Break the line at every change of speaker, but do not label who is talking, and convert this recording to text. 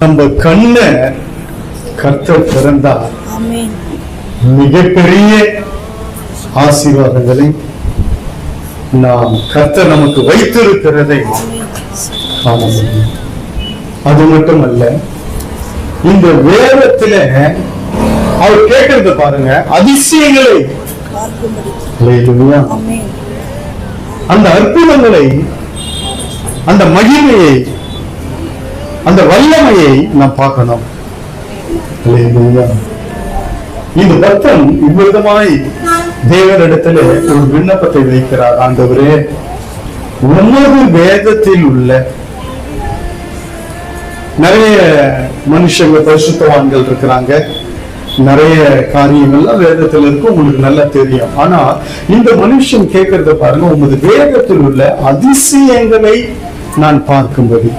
நம்ம கண்ண கர்த்தர் திறந்தா மிகப்பெரிய ஆசீர்வாதங்களை நாம் கர்த்தர் நமக்கு வைத்திருக்கிறதை காண முடியும். அது மட்டுமல்ல, இந்த வேதத்துல அவர் கேட்கறது பாருங்க, அதிசயங்களை, அந்த அற்புதங்களை, அந்த மகிமையை, அந்த வல்லமையை நாம் பார்க்கணும். இந்த பக்தன் இவ்விதமாய் தேவனிடத்துல ஒரு விண்ணப்பத்தை வைக்கிறார். ஆண்டவரே, உமது வேதத்தில் உள்ள நிறைய மனுஷங்க பரிசுத்தவான்கள் இருக்கிறாங்க, நிறைய காரியங்கள்லாம் வேதத்தில் இருக்கு, உங்களுக்கு நல்லா தெரியும். ஆனா இந்த மனுஷன் கேட்கறத பாருங்க, உமது வேதத்தில் உள்ள அதிசயங்களை நான் பார்க்கும்படி